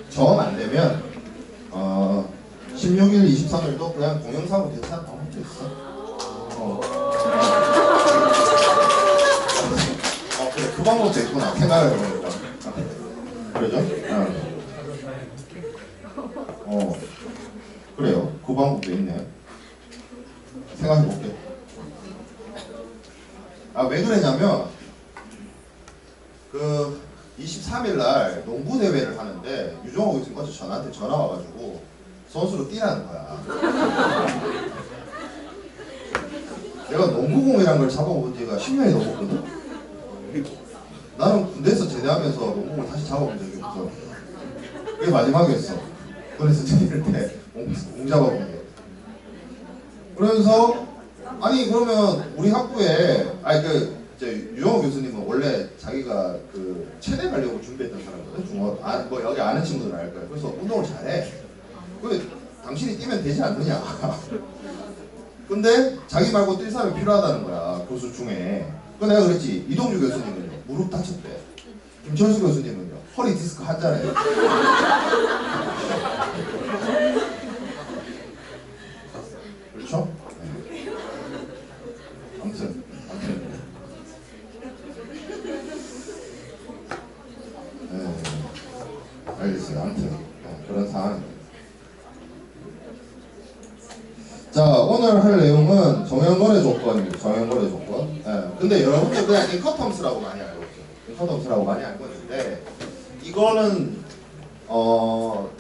정 안 되면 16일, 23일도 그냥 동영상으로 괜찮다고 할수 있어. 그래, 그 방법도 있구나. 생각을 해보니까. 그러죠? 그래요. 그 방법도 있네. 생각해볼게. 왜 그러냐면 그 23일날 농구 대회를 하는데 유종호 교수님 어제 저한테 전화 와가지고 선수로 뛰라는 거야. 내가 농구공이라는 걸 잡아본 지가 10년이 넘었거든. 나는 군대에서 제대하면서 농구공을 다시 잡아본 적이 없어. 그게 마지막이었어. 그래서 제대할 때공 잡아본 게. 그러면서 아니 그러면 우리 학부에 유영호 교수님은 원래 자기가 그 체대 가려고 준비했던 사람이거든. 뭐 여기 아는 친구들은 알 거야. 그래서 운동을 잘해. 왜 당신이 뛰면 되지 않느냐. 근데 자기 말고 뛸 사람이 필요하다는 거야, 교수 중에. 그래서 내가 그랬지. 이동주 교수님은요 무릎 다쳤대. 김철수 교수님은요 허리 디스크 한자래. 그렇죠? 네. 아무튼 네. 알겠어요. 아무튼 그런 상황입니다. 자, 오늘 할 내용은 정형거래 조건입니다. 정형거래 조건. 근데 여러분들 그냥 인커텀스라고 많이 알고 있죠. 인커텀스라고 많이 알고 있는데 이거는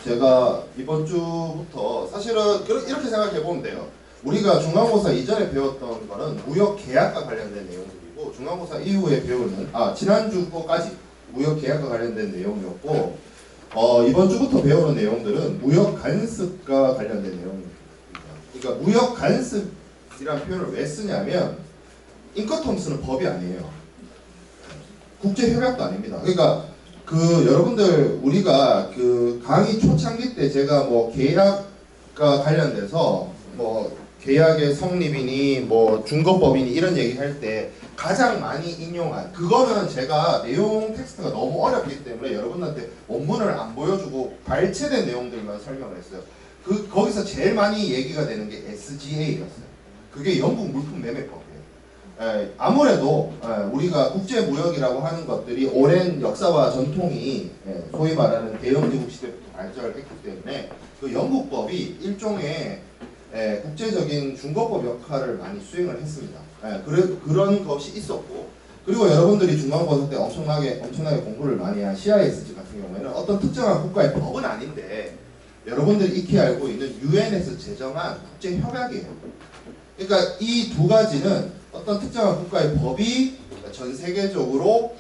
제가 이번 주부터 사실은 이렇게 생각해 보면 돼요. 우리가 중간고사 이전에 배웠던 거는 무역계약과 관련된 내용들이고 중간고사 이후에 배우는 지난주 거까지 무역계약과 관련된 내용이었고 이번 주부터 배우는 내용들은 무역간섭과 관련된 내용입니다. 그러니까 무역간섭이라는 표현을 왜 쓰냐면 인커텀스는 법이 아니에요. 국제협약도 아닙니다. 그러니까 여러분들 우리가 그 강의 초창기 때 제가 뭐 계약과 관련돼서 뭐 계약의 성립이니 뭐 준거법이니 이런 얘기할 때 가장 많이 인용한 그거는 제가 내용 텍스트가 너무 어렵기 때문에 여러분한테 원문을 안 보여주고 발췌된 내용들만 설명을 했어요. 거기서 제일 많이 얘기가 되는 게 SGA였어요. 그게 영국 물품 매매법이에요. 아무래도 우리가 국제무역이라고 하는 것들이 오랜 역사와 전통이 소위 말하는 대영제국 시대부터 발전을 했기 때문에 그 영국법이 일종의 국제적인 중거법 역할을 많이 수행을 했습니다. 그런 것이 있었고 그리고 여러분들이 중간고사 때 엄청나게 공부를 많이 한 CISG 같은 경우에는 어떤 특정한 국가의 법은 아닌데 여러분들이 익히 알고 있는 UN에서 제정한 국제협약이에요. 그러니까 이 두 가지는 어떤 특정한 국가의 법이 전 세계적으로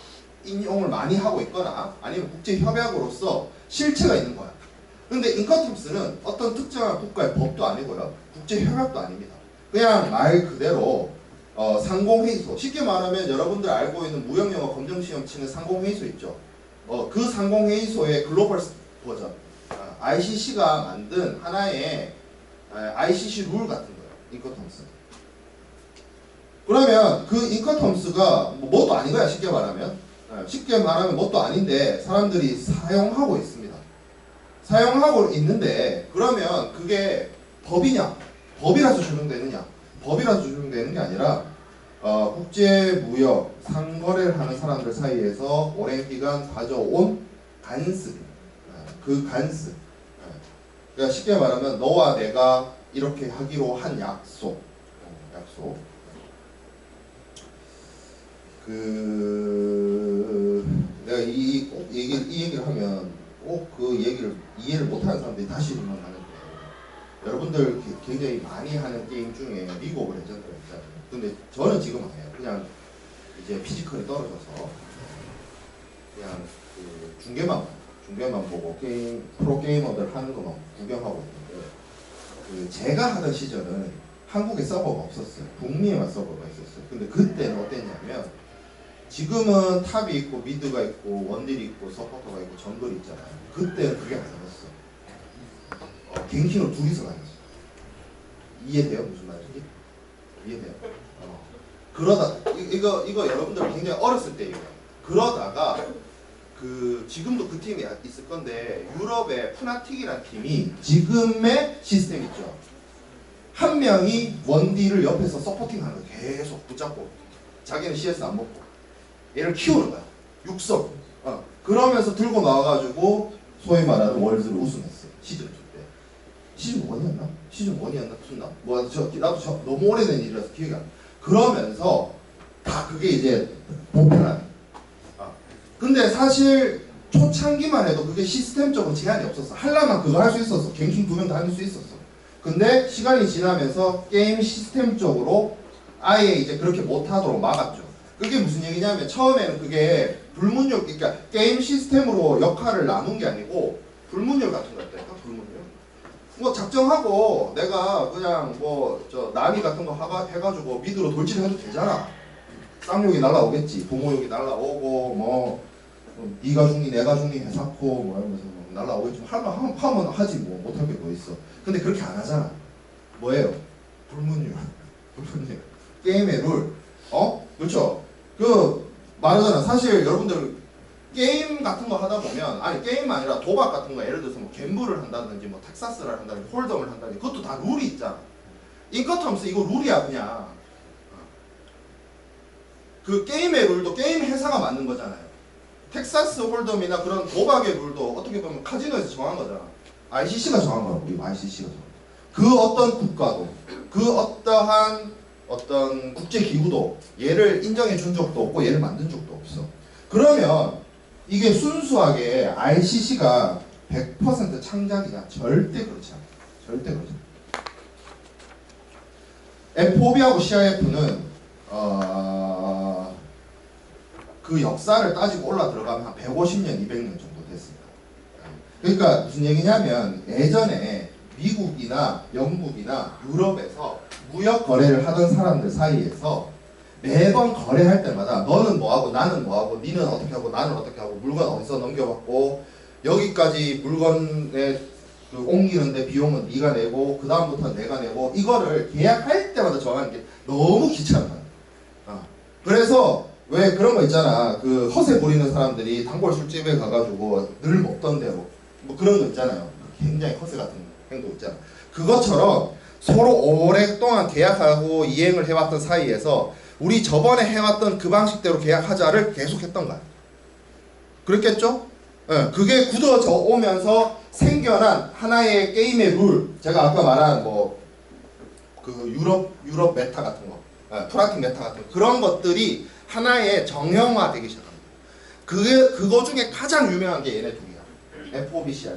인용을 많이 하고 있거나 아니면 국제협약으로서 실체가 있는 거야. 근데 인커텀스는 어떤 특정한 국가의 법도 아니고요. 국제협약도 아닙니다. 그냥 말 그대로 상공회의소, 쉽게 말하면 여러분들 알고 있는 무역영어 검정시험 치는 상공회의소 있죠. 그 상공회의소의 글로벌 버전 ICC가 만든 하나의 ICC 룰 같은 거예요. 인커텀스. 그러면 그 인커텀스가 뭣도 아닌 거야. 쉽게 말하면 뭣도 아닌데 사람들이 사용하고 있습니다. 사용하고 있는데 그러면 그게 법이냐? 법이라서 적용되느냐? 법이라서 적용되는 게 아니라 국제무역 상거래를 하는 사람들 사이에서 오랜 기간 가져온 간습입니다. 그 간습. 그러니까 쉽게 말하면 너와 내가 이렇게 하기로 한 약속. 내가 이 얘기를 하면 꼭 그 얘기를 이해를 못하는 사람들이 다시 질문하는데 여러분들 굉장히 많이 하는 게임 중에 리그 오브 레전드가 있잖아요. 근데 저는 지금 안 해요. 그냥 이제 피지컬이 떨어져서 그냥 그 중계만 보고 프로게이머들 하는 것만 구경하고 있는데 제가 하던 시절은 한국에 서버가 없었어요. 북미에만 서버가 있었어요. 근데 그때는 어땠냐면 지금은 탑이 있고 미드가 있고 원딜이 있고 서포터가 있고 정글이 있잖아요. 그때는 그게 아니었어. 갱킹을 둘이서 다녔어. 이해돼요? 무슨 말인지? 이해돼요? 그러다 이거 여러분들 굉장히 어렸을 때예요. 그러다가 그 지금도 그 팀이 있을 건데 유럽의 푸나틱이라는 팀이 지금의 시스템 있죠. 한 명이 원딜을 옆에서 서포팅하는 거 계속 붙잡고 자기는 CS 안 먹고 얘를 키우는 거야. 육성. 그러면서 들고 나와가지고 소위 말하는 월드를 우승했어. 시즌 2 때. 시즌 1이었나? 시즌 1이었나? 2나? 뭐 나도 너무 오래된 일이라서 기억이 안 나. 그러면서 다 그게 이제 보편화돼. 근데 사실 초창기만 해도 그게 시스템적으로 제한이 없었어. 하려면 그거 할 수 있었어. 갱킹 2명 다 할 수 있었어. 근데 시간이 지나면서 게임 시스템적으로 아예 이제 그렇게 못하도록 막았죠. 그게 무슨 얘기냐면 처음에는 그게 불문율, 그러니까 게임 시스템으로 역할을 나눈 게 아니고 불문율 같은 거였다니까. 불문율. 뭐 작정하고 내가 그냥 뭐 저 나미 같은 거 해가지고 미드로 돌진해도 되잖아. 쌍욕이 날라오겠지. 부모욕이 날라오고 뭐 네가 중니 내가 중니 해사코 뭐 이러면서 날라오겠지. 하면 하지 뭐 못할 게 뭐 있어. 근데 그렇게 안 하잖아. 뭐예요? 불문율. 불문율. 게임의 룰. 그렇죠. 그 말하잖아. 사실 여러분들 게임 같은 거 하다 보면 아니 게임만 아니라 도박 같은 거 예를 들어서 뭐 갬블을 한다든지 뭐 텍사스를 한다든지 홀덤을 한다든지 그것도 다 룰이 있잖아. 인커텀스 이거 룰이야 그냥. 그 게임의 룰도 게임 회사가 만든 거잖아요. 텍사스 홀덤이나 그런 도박의 룰도 어떻게 보면 카지노에서 정한 거잖아. ICC가 정한 거라고. 이거 ICC가 정한 거. 그 어떤 국가도 그 어떠한 어떤 국제기구도 얘를 인정해 준 적도 없고 얘를 만든 적도 없어. 그러면 이게 순수하게 ICC가 100% 창작이냐? 절대 그렇지 않아. 절대 그렇지 않아. FOB하고 CIF는 그 역사를 따지고 올라 들어가면 한 150년, 200년 정도 됐습니다. 그러니까 무슨 얘기냐면 예전에 미국이나 영국이나 유럽에서 무역 거래를 하던 사람들 사이에서 매번 거래할 때마다 너는 뭐하고 나는 뭐하고 니는 어떻게 하고 나는 어떻게 하고 물건 어디서 넘겨받고 여기까지 물건에 그 옮기는데 비용은 네가 내고 그 다음부터 내가 내고 이거를 계약할 때마다 정하는 게 너무 귀찮아. 그래서 왜 그런 거 있잖아. 그 허세 부리는 사람들이 단골 술집에 가가지고 늘 먹던 대로 뭐 그런 거 있잖아요. 굉장히 허세 같은 행동 있잖아. 그것처럼 서로 오랫동안 계약하고 이행을 해왔던 사이에서 우리 저번에 해왔던 그 방식대로 계약하자를 계속했던 거야. 그랬겠죠? 네, 그게 굳어져 오면서 생겨난 하나의 게임의 룰. 제가 아까 말한 뭐 그 유럽 메타 같은 거, 프라틱 메타 같은 거 그런 것들이 하나의 정형화되기 시작합니다. 그거 중에 가장 유명한 게 얘네 둘이야. FOB, CI.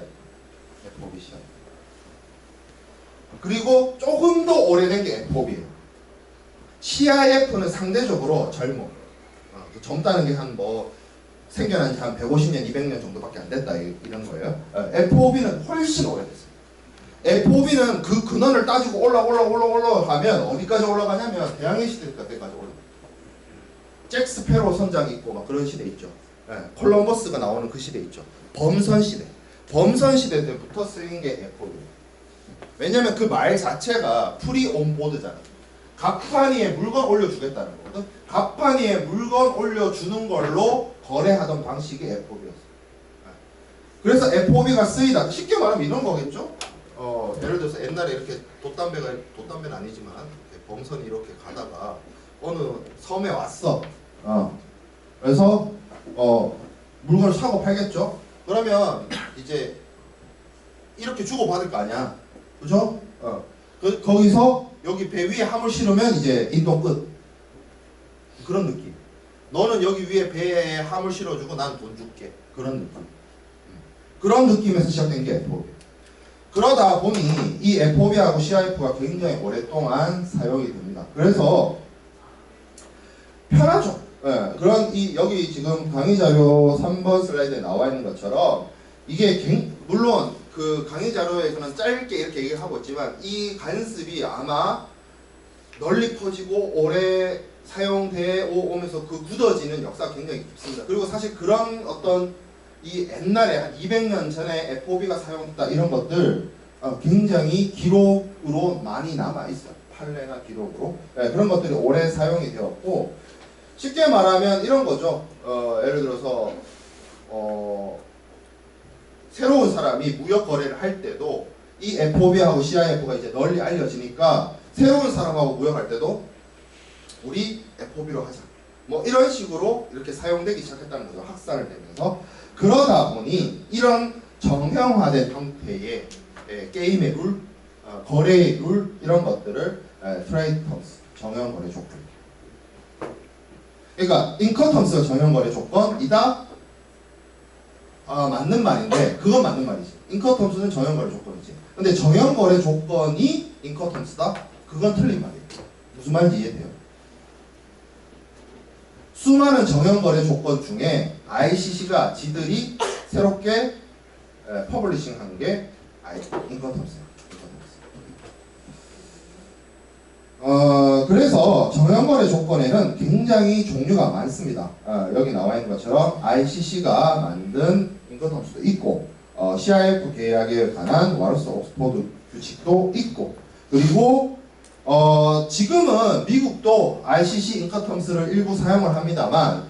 FOB, CI. 그리고 조금 더 오래된 게 FOB예요. CIF는 상대적으로 젊어. 젊다는 게 한 뭐 생겨난 지 한 150년, 200년 정도밖에 안 됐다 이런 거예요. FOB는 훨씬 오래됐어요. FOB는 그 근원을 따지고 올라가면 어디까지 올라가냐면 대항해 시대 때까지 올라가. 잭 스페로 선장이 있고 막 그런 시대 있죠. 콜럼버스가 나오는 그 시대 있죠. 범선 시대. 범선 시대 때부터 쓰인 게 FOB예요. 왜냐면 그 말 자체가 프리 온보드잖아. 갑판위에 물건 올려주겠다는 거거든. 갑판위에 물건 올려주는 걸로 거래하던 방식이 FOB였어. 그래서 FOB가 쓰이다. 쉽게 말하면 이런 거겠죠. 예를 들어서 옛날에 이렇게 돛담배는 아니지만 이렇게 범선이 이렇게 가다가 어느 섬에 왔어. 그래서 물건을 사고 팔겠죠. 그러면 이제 이렇게 주고 받을 거 아니야. 그죠? 거기서 여기 배 위에 함을 실으면 이제 인도 끝. 그런 느낌. 너는 여기 위에 배에 함을 실어주고 난 돈 줄게. 그런 느낌. 그런 느낌에서 시작된 게 FOB. 그러다 보니 이 FOB하고 CIF가 굉장히 오랫동안 사용이 됩니다. 그래서 편하죠. 그런 여기 지금 강의 자료 3번 슬라이드에 나와 있는 것처럼 이게 물론 그 강의 자료에서는 짧게 이렇게 얘기하고 있지만 이 아마 널리 퍼지고 오래 사용되어 오면서 그 굳어지는 역사가 굉장히 깊습니다. 그리고 사실 그런 어떤 이 옛날에 한 200년 전에 FOB가 사용됐다 이런 것들 굉장히 기록으로 많이 남아있어요. 판례나 기록으로. 그런 것들이 오래 사용이 되었고 쉽게 말하면 이런 거죠. 예를 들어서 새로운 사람이 무역 거래를 할 때도 이 FOB하고 CIF가 이제 널리 알려지니까 새로운 사람하고 무역할 때도 우리 FOB로 하자. 뭐 이런 식으로 이렇게 사용되기 시작했다는 거죠. 확산을 되면서. 그러다 보니 이런 정형화된 형태의 게임의 룰, 거래의 룰 이런 것들을 트레이드 텀스, 정형 거래 조건. 그러니까 인커 텀스가 정형 거래 조건이다. 맞는 말인데 그건 맞는 말이지. 인커 텀스는 정형 거래 조건이지. 근데 정형 거래 조건이 인커 텀스다? 그건 틀린 말이에요. 무슨 말인지 이해돼요? 수많은 정형 거래 조건 중에 ICC가 지들이 새롭게 퍼블리싱한 게 인커 텀스예요. 그래서 정형거래 조건에는 굉장히 종류가 많습니다. 여기 나와 있는 것처럼 ICC가 만든 인커텀스도 있고 CIF 계약에 관한 와르사 옥스퍼드 규칙도 있고 그리고 지금은 미국도 ICC 인커텀스를 일부 사용을 합니다만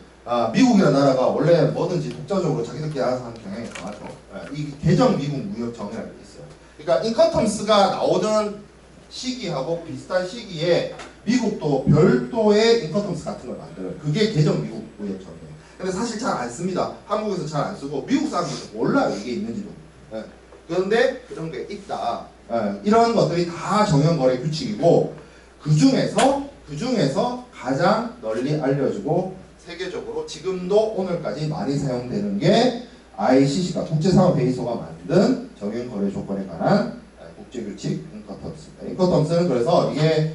미국이라는 나라가 원래 뭐든지 독자적으로 자기들끼리 알아서 하는 경향이 강하죠. 이 개정 미국 무역 정의라는 게 있어요. 그러니까 인커텀스가 나오던 시기하고 비슷한 시기에 미국도 별도의 인커텀스 같은 걸 만들어요. 그게 개정 미국 무역정이에요. 근데 사실 잘 안 씁니다. 한국에서 잘 안 쓰고 미국 사람들도 몰라요. 이게 있는지도. 그런데 그런 게 있다. 이런 것들이 다 정형거래 규칙이고 그 중에서 가장 널리 알려지고 세계적으로 지금도 오늘까지 많이 사용되는 게 ICC가 국제사업회의소가 만든 정형거래 조건에 관한 국제규칙 인커텀스입니다. 인커텀스는 그래서 이게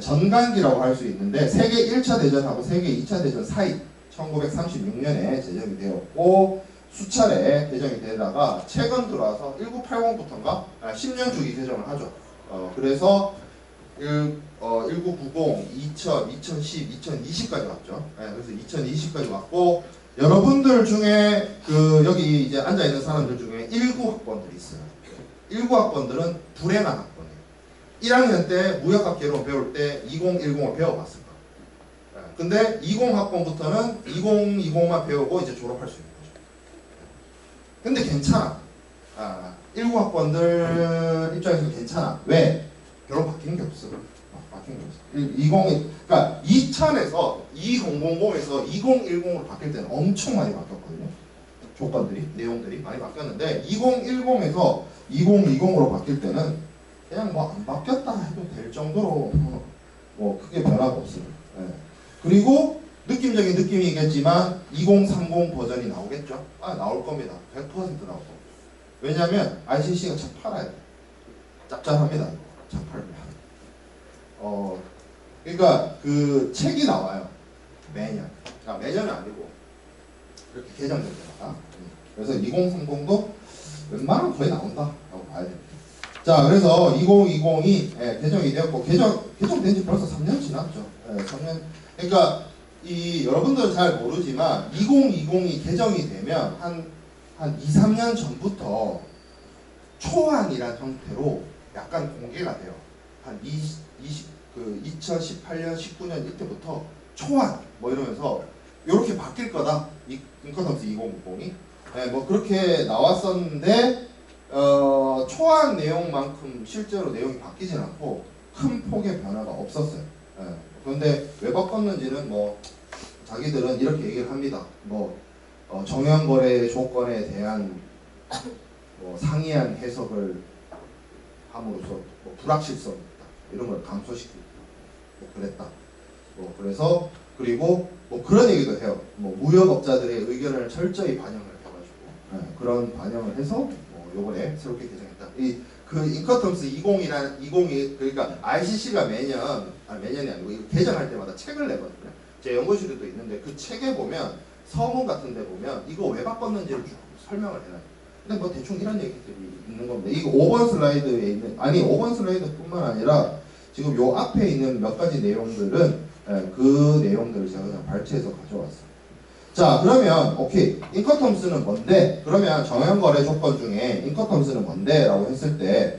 전간기라고 할 수 있는데 세계 1차 대전하고 세계 2차 대전 사이 1936년에 제정이 되었고 수차례 개정이 되다가 최근 들어와서 1980부터인가 10년 주기 개정을 하죠. 그래서 1990, 2000, 2010, 2020까지 왔죠. 그래서 2020까지 왔고 여러분들 중에 여기 이제 앉아 있는 사람들 중에 19학번들이 있어요. 19학번들은 불행한 학번이에요. 1학년 때 무역학 개론 배울 때 2010을 배워봤을 거예요. 근데 20학번부터는 2020만 배우고 이제 졸업할 수 있는 거죠. 근데 괜찮아. 19학번들 입장에서 괜찮아. 왜? 별로 바뀐 게 없어. 바뀐 게 없어. 그러니까 2000에서 2000에서 2010으로 바뀔 때는 엄청 많이 바뀌었거든요. 조건들이, 내용들이 많이 바뀌었는데 2010에서 2020으로 바뀔 때는 그냥 뭐 안 바뀌었다 해도 될 정도로 뭐 크게 변화가 없습니다. 그리고 느낌적인 느낌이겠지만 2030 버전이 나오겠죠? 나올 겁니다. 100% 나올 겁니다. 왜냐하면 ICC가 책 팔아야 돼. 짭짤합니다. 책 팔면. 그러니까 그 책이 나와요. 매년. 매년은 아니고 이렇게 개정될 때마다. 그래서 2030도 웬만하면 거의 나온다라고 봐야 됩니다. 자, 그래서 2020이 개정이 되었고 개정된 지 벌써 3년 지났죠. 3년. 그러니까 여러분들은 잘 모르지만 2020이 개정이 되면 한 2, 3년 전부터 초안이란 형태로 약간 공개가 돼요. 한 2018년, 19년 이때부터 초안 뭐 이러면서 이렇게 바뀔 거다. 인커텀스 2060이. 뭐 그렇게 나왔었는데 초안 내용만큼 실제로 내용이 바뀌진 않고 큰 폭의 변화가 없었어요. 그런데 왜 바꿨는지는 뭐 자기들은 이렇게 얘기를 합니다. 뭐 정형거래 조건에 대한 뭐 상이한 해석을 함으로써 뭐 불확실성 이런 걸 감소시키고 뭐 그랬다. 뭐 그래서 그리고 뭐 그런 얘기도 해요. 뭐 무역업자들의 의견을 철저히 반영을 해가지고 그런 반영을 해서 뭐 요번에 새롭게 개정했다. 그 인커텀스 20이 그러니까 ICC가 매년이 아니고 이거 개정할 때마다 책을 내거든요. 제 연구실에도 있는데 그 책에 보면 서문 같은 데 보면 이거 왜 바꿨는지를 쭉 설명을 해놔요. 근데 뭐 대충 이런 얘기들이 있는 겁니다. 이거 5번 슬라이드에 있는 5번 슬라이드뿐만 아니라 지금 요 앞에 있는 몇 가지 내용들은 그 내용들을 제가 그냥 발췌해서 가져왔어요. 자, 그러면 오케이, 인커텀스는 뭔데? 그러면 정형거래 조건 중에 인커텀스는 뭔데? 라고 했을 때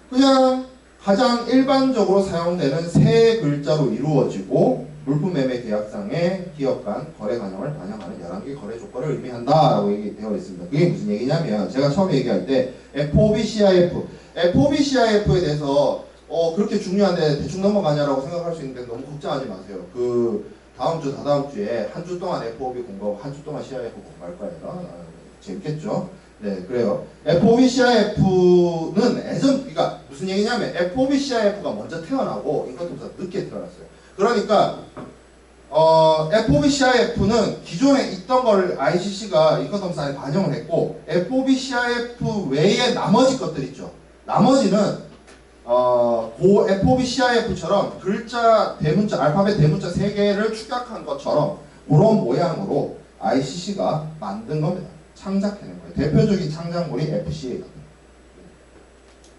그냥 가장 일반적으로 사용되는 세 글자로 이루어지고 물품 매매 계약상의 기업 간 거래 관행을 반영하는 11개 거래 조건을 의미한다라고 얘기되어 있습니다. 그게 무슨 얘기냐면 제가 처음에 얘기할 때 FOB, CIF, FOB, CIF에 대해서 그렇게 중요한데 대충 넘어가냐라고 생각할 수 있는데 너무 걱정하지 마세요. 그 다음 주, 다다음 주에 한 주 동안 FOB 공부하고 한 주 동안 CIF 공부할 거예요. 재밌겠죠? 네, 그래요. FOB, CIF는 그러니까 무슨 얘기냐면 FOB, CIF가 먼저 태어나고 인컴투자가 늦게 태어났어요. 그러니까 FOB, CIF는 기존에 있던 걸 ICC가 인컴투자 안에 반영을 했고 FOB, CIF 외에 나머지 것들 있죠. 나머지는 고 FOB, CIF처럼 글자, 대문자, 알파벳 대문자 3개를 축약한 것처럼 그런 모양으로 ICC가 만든 겁니다. 창작해낸 거예요. 대표적인 창작물이 FCA거든요.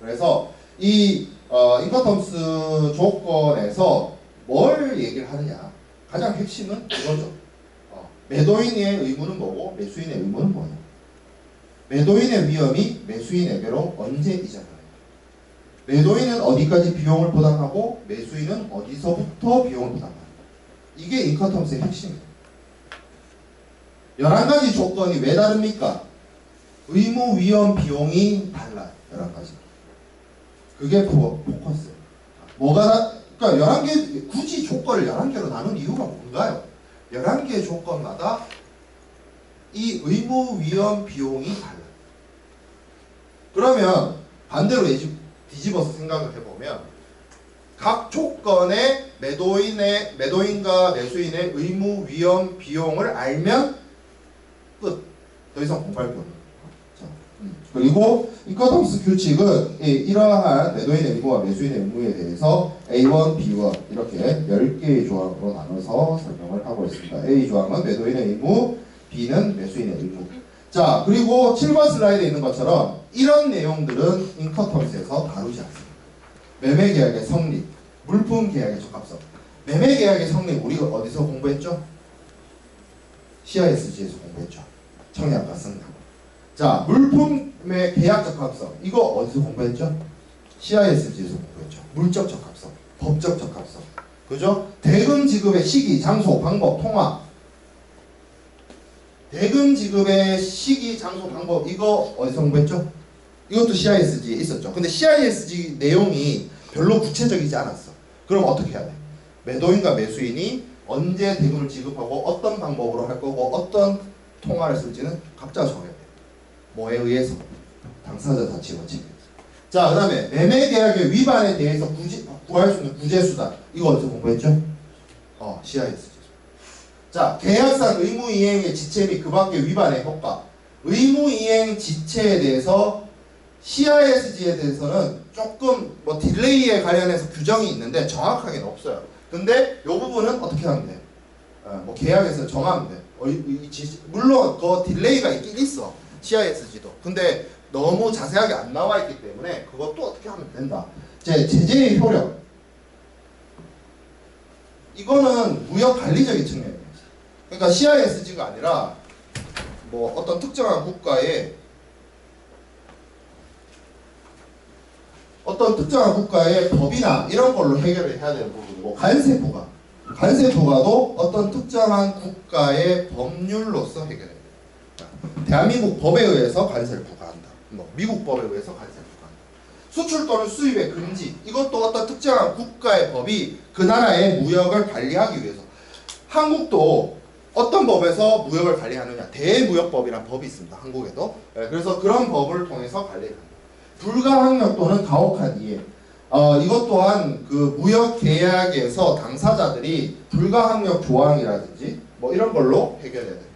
그래서 이 인커텀스 조건에서 뭘 얘기를 하느냐. 가장 핵심은 이거죠. 매도인의 의무는 뭐고 매수인의 의무는 뭐냐. 매도인의 위험이 매수인에게로 언제 이전하느냐. 매도인은 어디까지 비용을 부담하고 매수인은 어디서부터 비용을 부담하느냐. 이게 인커텀스의 핵심입니다. 11가지 조건이 왜 다릅니까? 의무, 위험, 비용이 달라요. 11가지. 그게 포커스예요. 그러니까 11개, 굳이 조건을 11개로 나눈 이유가 뭔가요? 11개의 조건마다 이 의무, 위험, 비용이 달라요. 그러면 반대로 뒤집어서 생각을 해보면 각 조건의 매도인과 매수인의 의무, 위험, 비용을 알면 끝. 더 이상 공부할 게 없는 거예요. 그리고 인커텀스 규칙은 이러한 매도인의 의무와 매수인의 의무에 대해서 A1, B1 이렇게 10개의 조항으로 나눠서 설명을 하고 있습니다. A 조항은 매도인의 의무, B는 매수인의 의무. 자, 그리고 7번 슬라이드에 있는 것처럼 이런 내용들은 인커텀스에서 다루지 않습니다. 매매계약의 성립, 물품계약의 적합성. 매매계약의 성립 우리가 어디서 공부했죠? CISG에서 공부했죠. 청약과 승낙. 자, 물품의 계약 적합성. 이거 어디서 공부했죠? CISG에서 공부했죠. 물적 적합성, 법적 적합성. 그죠? 대금 지급의 시기, 장소, 방법, 통화. 대금 지급의 시기, 장소, 방법. 이거 어디서 공부했죠? 이것도 CISG에 있었죠. 근데 CISG 내용이 별로 구체적이지 않았어. 그럼 어떻게 해야 돼? 매도인과 매수인이 언제 대금을 지급하고 어떤 방법으로 할 거고 어떤 통화를 쓸지는 각자 정해야 돼요. 뭐에 의해서? 당사자 자치 원칙. 자, 그 다음에 매매계약의 위반에 대해서 구할 수 있는 구제수단. 이거 어디서 공부했죠? CISG. 자, 계약상 의무이행의 지체 및 그 밖의 위반의 효과. 의무이행 지체에 대해서 CISG에 대해서는 조금 딜레이에 관련해서 규정이 있는데 정확하게는 없어요. 근데 이 부분은 어떻게 하면 돼? 계약에서 정하면 돼. 물론 그 딜레이가 있긴 있어. CISG도. 근데 너무 자세하게 안 나와 있기 때문에 그것도 어떻게 하면 된다. 제재의 효력. 이거는 무역 관리적인 측면이에요. 그러니까 CISG가 아니라 어떤 특정한 국가의 법이나 이런 걸로 해결을 해야 되는 부분이고 관세부가도 어떤 특정한 국가의 법률로서 해결해야 돼요. 대한민국 법에 의해서 관세를 부과한다. 미국 법에 의해서 관세를 부과한다. 수출 또는 수입의 금지. 이것도 어떤 특정한 국가의 법이 그 나라의 무역을 관리하기 위해서. 한국도 어떤 법에서 무역을 관리하느냐. 대무역법이라는 법이 있습니다. 한국에도. 그래서 그런 법을 통해서 관리를 합니다. 불가항력 또는 가혹한 이해. 이것 또한 그 무역 계약에서 당사자들이 불가항력 조항이라든지 이런 걸로 해결해야 돼요.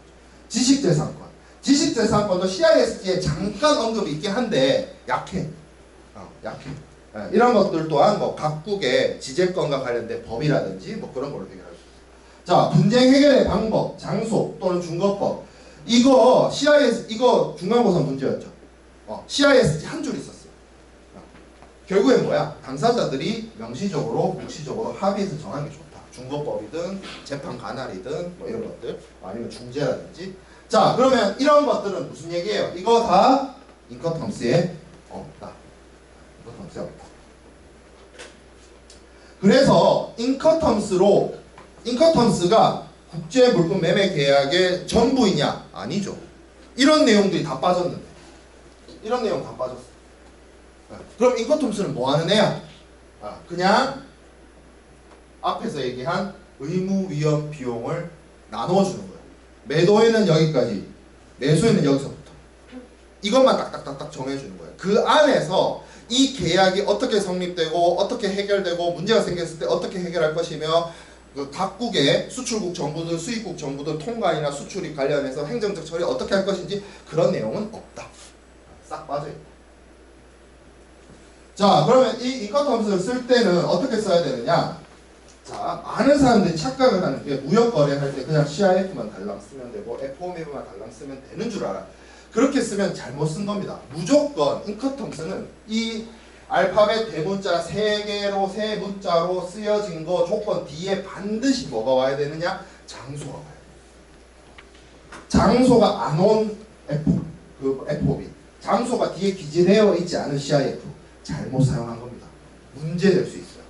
지식재산권. 지식재산권도 CISG에 잠깐 언급이 있긴 한데 약해. 이런 것들 또한 각국의 지재권과 관련된 법이라든지 그런 걸로 해결할 수 있어요. 자, 분쟁 해결의 방법, 장소 또는 준거법. 이거 중간고사 문제였죠. CISG 한 줄 있었어요. 결국엔 뭐야? 당사자들이 명시적으로, 묵시적으로 합의해서 정하는 게 좋다. 중거법이든 재판 관할이든 이런 것들, 아니면 중재라든지. 자, 그러면 이런 것들은 무슨 얘기예요? 이거 다 인커텀스에 없다. 인커텀스에 없다. 그래서 인커텀스로 인커텀스가 국제 물품 매매 계약의 전부이냐? 아니죠. 이런 내용들이 다 빠졌는데. 이런 내용 다 빠졌어. 그럼 인커텀스는 뭐 하는 애야? 그냥 앞에서 얘기한 의무 위험 비용을 나눠주는 거야. 매도에는 여기까지, 매수에는 여기서부터. 이것만 딱딱딱딱 정해주는 거야. 그 안에서 이 계약이 어떻게 성립되고 어떻게 해결되고 문제가 생겼을 때 어떻게 해결할 것이며 그 각국의 수출국 정부든 수입국 정부든 통관이나 수출입 관련해서 행정적 처리 어떻게 할 것인지 그런 내용은 없다. 싹 빠져있다. 자, 그러면 이 인커텀스를 쓸 때는 어떻게 써야 되느냐? 자, 많은 사람들이 착각을 하는 게 무역 거래할 때 그냥 CIF만 달랑 쓰면 되고 FOMF만 달랑 쓰면 되는 줄 알아. 그렇게 쓰면 잘못 쓴 겁니다. 무조건 인커텀스는 이 알파벳 대문자 3개로 세 문자로 쓰여진 거 조건 뒤에 반드시 뭐가 와야 되느냐? 장소가 와야 돼. 장소가 안 온 FOB. 장소가 뒤에 기재되어 있지 않은 CIF. 잘못 사용한 겁니다. 문제될 수 있어요.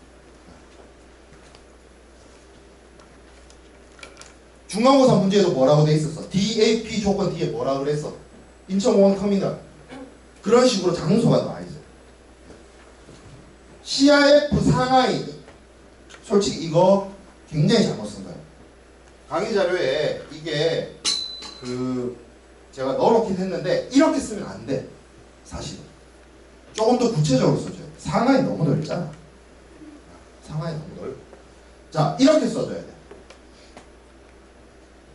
중간고사 문제에도 뭐라고 돼 있었어? DAP 조건 뒤에 뭐라고 그랬어? 인천공항 터미널. 그런 식으로 장소가 나와 있어요. CIF 상하이. 솔직히 이거 굉장히 잘못 쓴 거예요. 강의 자료에 이게 제가 넣어놓긴 했는데 이렇게 쓰면 안 돼. 사실은. 조금 더 구체적으로 써줘야 돼. 상하이 너무 넓잖아. 상하이 너무 넓어. 자, 이렇게 써줘야 돼.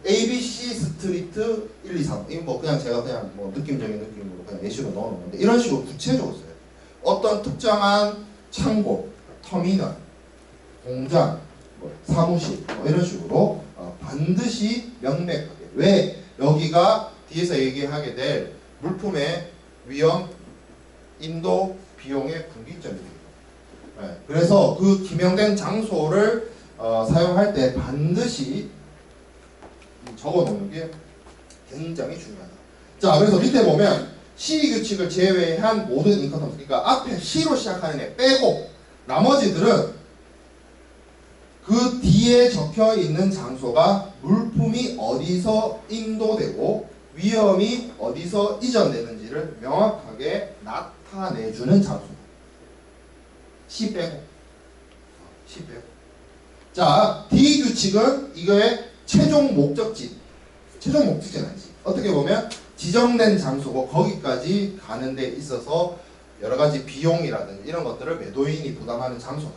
ABC 스트리트 1, 2, 3. 이거 뭐 그냥 제가 그냥 뭐 느낌적인 느낌으로 그냥 예시로 넣어놓은 건데 이런 식으로 구체적으로 써야 돼. 어떤 특정한 창고, 터미널, 공장, 뭐 사무실 뭐 이런 식으로 반드시 명백하게. 왜? 여기가 뒤에서 얘기하게 될 물품의 위험, 인도, 비용의 분기점입니다. 네, 그래서 그 기명된 장소를 사용할 때 반드시 적어놓는 게 굉장히 중요하다. 자, 그래서 밑에 보면 C 규칙을 제외한 모든 인커텀스, 그러니까 앞에 C로 시작하는 애 빼고 나머지들은 그 뒤에 적혀 있는 장소가 물품이 어디서 인도되고 위험이 어디서 이전되는지를 명확하게 나타내주는 장소다. C 빼고. C 빼고. 자, D 규칙은 이거의 최종 목적지. 최종 목적지는 아니지. 어떻게 보면 지정된 장소고 거기까지 가는 데 있어서 여러 가지 비용이라든지 이런 것들을 매도인이 부담하는 장소다.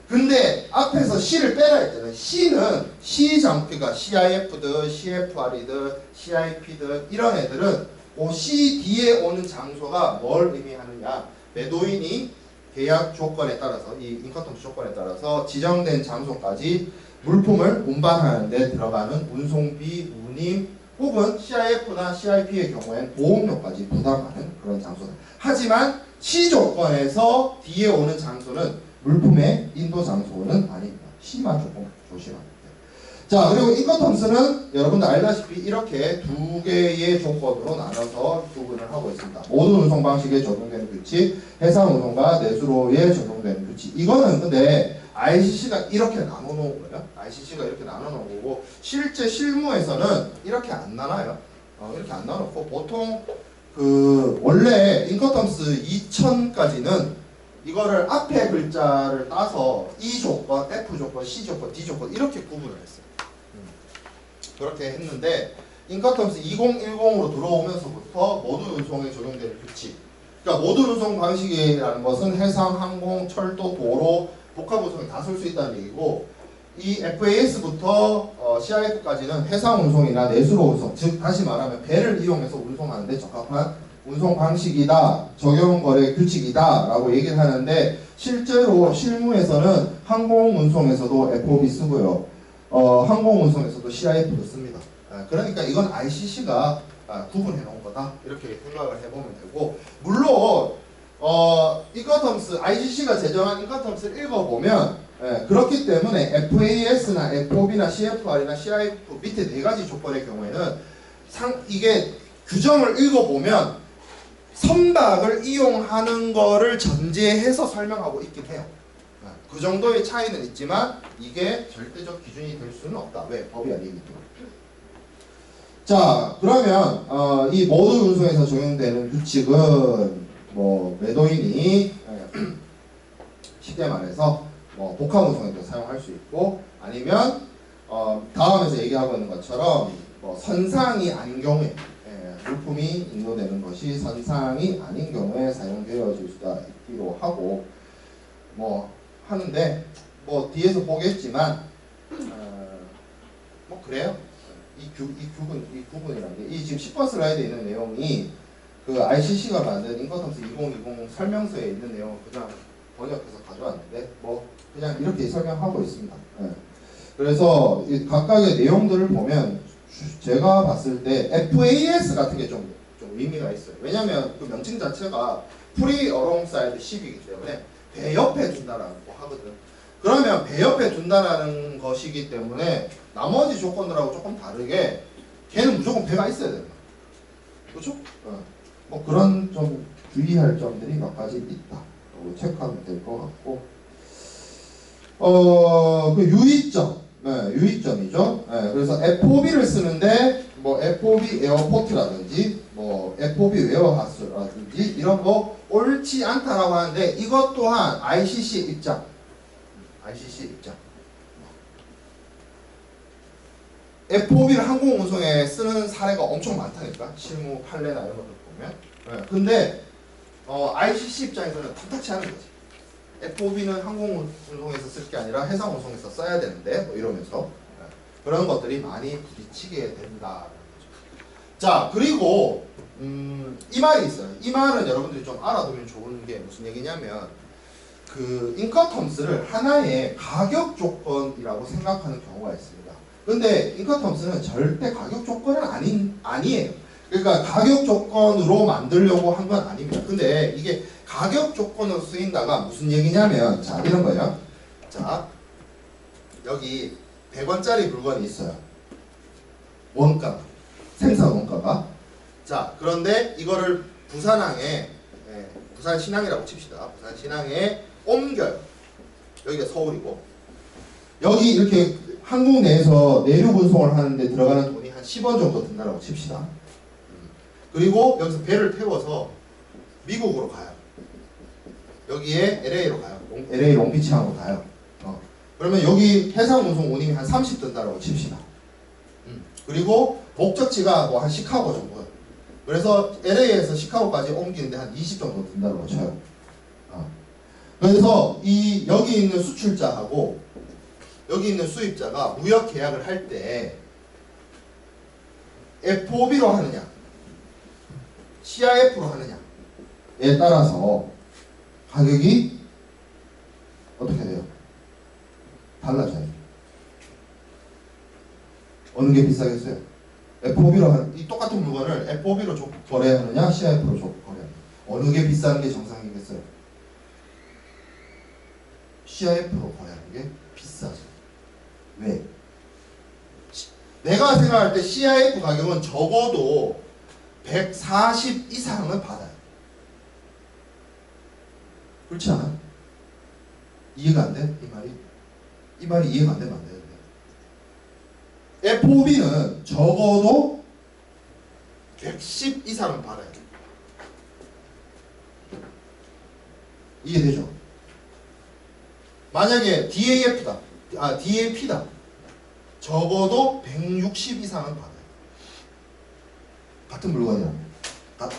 근데 앞에서 C를 빼라 했잖아요. C는 그러니까 CIF든 CFR이든 CIP든 이런 애들은 그 C 뒤에 오는 장소가 뭘 의미하느냐. 매도인이 계약 조건에 따라서 이 인커텀스 조건에 따라서 지정된 장소까지 물품을 운반하는 데 들어가는 운송비, 운임 혹은 CIF나 CIP의 경우에는 보험료까지 부담하는 그런 장소다. 하지만 C 조건에서 뒤에 오는 장소는 물품의 인도 장소는 아닙니다. C만 조금 조심하면 돼요. 자, 그리고 인커텀스는 여러분들 알다시피 이렇게 두 개의 조건으로 나눠서 구분을 하고 있습니다. 모든 운송 방식에 적용되는 규칙, 해상 운송과 내수로에 적용되는 규칙. 이거는 근데 ICC가 이렇게 나눠놓은 거예요. ICC가 이렇게 나눠놓은 거고 실제 실무에서는 이렇게 안 나눠요. 이렇게 안 나눠놓고 보통 원래 인커텀스 2000까지는 이거를 앞에 글자를 따서 E 조건, F 조건, C 조건, D 조건 이렇게 구분을 했어요. 그렇게 했는데 인커텀스 2010으로 들어오면서부터 모든 운송에 적용되는 규칙. 그러니까 모든 운송 방식이라는 것은 해상, 항공, 철도, 도로, 복합 운송에 다 쓸 수 있다는 얘기고 이 FAS부터 CIF까지는 해상 운송이나 내수로 운송, 즉 다시 말하면 배를 이용해서 운송하는 데 적합한 운송 방식이다, 적용 거래 규칙이다 라고 얘기를 하는데 실제로 실무에서는 항공 운송에서도 FOB 쓰고요. 항공 운송에서도 CIF도 씁니다. 그러니까 이건 ICC가 구분해 놓은 거다 이렇게 생각을 해보면 되고 물론 인커텀스 ICC가 제정한 인커텀스를 읽어보면 그렇기 때문에 FAS나 FOB나 CFR이나 CIF 밑에 네 가지 조건의 경우에는 이게 규정을 읽어보면 선박을 이용하는 거를 전제해서 설명하고 있긴 해요. 그 정도의 차이는 있지만 이게 절대적 기준이 될 수는 없다. 왜? 법이 아니기 때문에. 자, 그러면 이 모든 운송에서 적용되는 규칙은 뭐 매도인이 쉽게 말해서 뭐 복합 운송에도 사용할 수 있고, 아니면 다음에서 얘기하고 있는 것처럼 뭐 선상이 아닌 경우에, 물품이 인도되는 것이 선상이 아닌 경우에 사용되어질 수가 있기도 하고 뭐 하는데, 뭐 뒤에서 보겠지만 뭐 그래요. 이 구분이라는 게, 이 지금 10번 슬라이드에 있는 내용이 그 ICC가 만든 인커텀스 2020 설명서에 있는 내용을 그냥 번역해서 가져왔는데, 뭐 그냥 이렇게 설명하고 있습니다. 그래서 이 각각의 내용들을 보면 제가 봤을 때 FAS 같은 게 좀 의미가 있어요. 왜냐면 그 명칭 자체가 Free Alongside Ship이기 때문에 배 옆에 둔다라고 하거든. 그러면 배 옆에 둔다라는 것이기 때문에 나머지 조건들하고 조금 다르게 걔는 무조건 배가 있어야 된다. 그렇죠? 뭐 그런 좀 주의할 점들이 몇 가지 있다. 체크하면 될 것 같고, 그 유의점, 유의점이죠. 그래서 FOB를 쓰는데 뭐 FOB 에어포트라든지 뭐 FOB 웨어하우스라든지 이런 거 옳지 않다라고 하는데, 이것 또한 ICC 입장. FOB를 항공운송에 쓰는 사례가 엄청 많다니까, 실무 판례나 이런 것들 보면. 근데 ICC 입장에서는 탐탁치 않은 거지. FOB는 항공운송에서 쓸 게 아니라 해상운송에서 써야 되는데 뭐 이러면서 그런 것들이 많이 부딪히게 된다. 자, 그리고 이 말이 있어요. 이 말은 여러분들이 좀 알아두면 좋은 게 무슨 얘기냐면, 그 인커텀스를 하나의 가격 조건이라고 생각하는 경우가 있습니다. 근데 인커텀스는 절대 가격 조건은 아니에요. 그러니까 가격 조건으로 만들려고 한 건 아닙니다. 근데 이게 가격 조건으로 쓰인다가 무슨 얘기냐면, 자, 이런 거예요. 자, 여기 100원짜리 물건이 있어요. 원가, 생산 원가가. 자, 그런데 이거를 부산항에, 부산 신항이라고 칩시다. 부산 신항에 옮겨요. 여기가 서울이고, 여기 이렇게 한국 내에서 내륙 운송을 하는데 들어가는 돈이 한 10원 정도 든다라고 칩시다. 그리고 여기서 배를 태워서 미국으로 가요. 여기에 LA로 가요. LA 롱비치항으로 가요. 그러면 여기 해상 운송 운임이 한 30 든다라고 칩시다. 그리고 목적지가 뭐 한 시카고 정도. 그래서 LA에서 시카고까지 옮기는데 한 20 정도 든다고 쳐요. 그래서 이 여기 있는 수출자하고 여기 있는 수입자가 무역 계약을 할 때 FOB로 하느냐, CIF로 하느냐에 따라서 가격이 어떻게 돼요? 달라져요. 어느 게 비싸겠어요? FOB로 하는, 이 똑같은 물건을 FOB로 거래하느냐, CIF로 거래하느냐, 어느 게 비싼 게 정상이겠어요? CIF로 거래하는 게 비싸죠. 왜? 내가 생각할 때 CIF 가격은 적어도 140 이상은 받아요. 그렇지 않아? 이해가 안 돼? 이 말이? 이 말이 이해가 안 되면 안 되는데. FOB는 적어도 110 이상은 받아요. 이해되죠? 만약에 DAP다. 적어도 160 이상은 받아요. 같은 물건이야.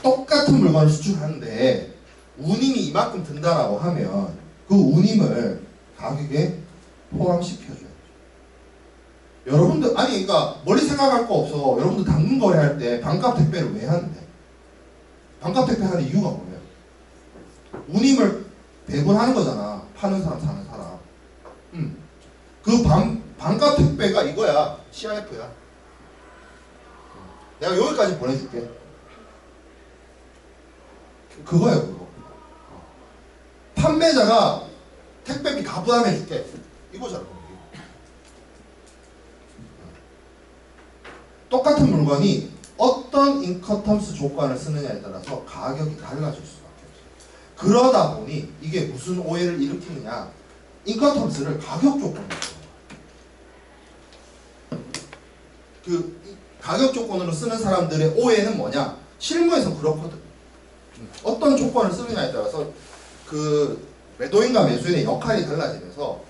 똑같은 물건을 수출하는데 운임이 이만큼 든다라고 하면 그 운임을 가격에 포함시켜줘요. 여러분들, 아니, 그러니까 멀리 생각할 거 없어. 여러분들 당근 거래할 때 반값 택배를 왜 하는데? 반값 택배 하는 이유가 뭐예요? 운임을 배분하는 거잖아. 파는 사람, 사는 사람. 그 반값 택배가 이거야. CIF야. 내가 여기까지 보내줄게. 그거야, 그거. 판매자가 택배비 다 부담해줄게. 이거잖아. 똑같은 물건이 어떤 인커텀스 조건을 쓰느냐에 따라서 가격이 달라질 수밖에 없어요. 그러다 보니 이게 무슨 오해를 일으키느냐. 인커텀스를 가격 조건으로 그 가격 조건으로 쓰는 사람들의 오해는 뭐냐? 실무에서 그렇거든. 어떤 조건을 쓰느냐에 따라서 그 매도인과 매수인의 역할이 달라지면서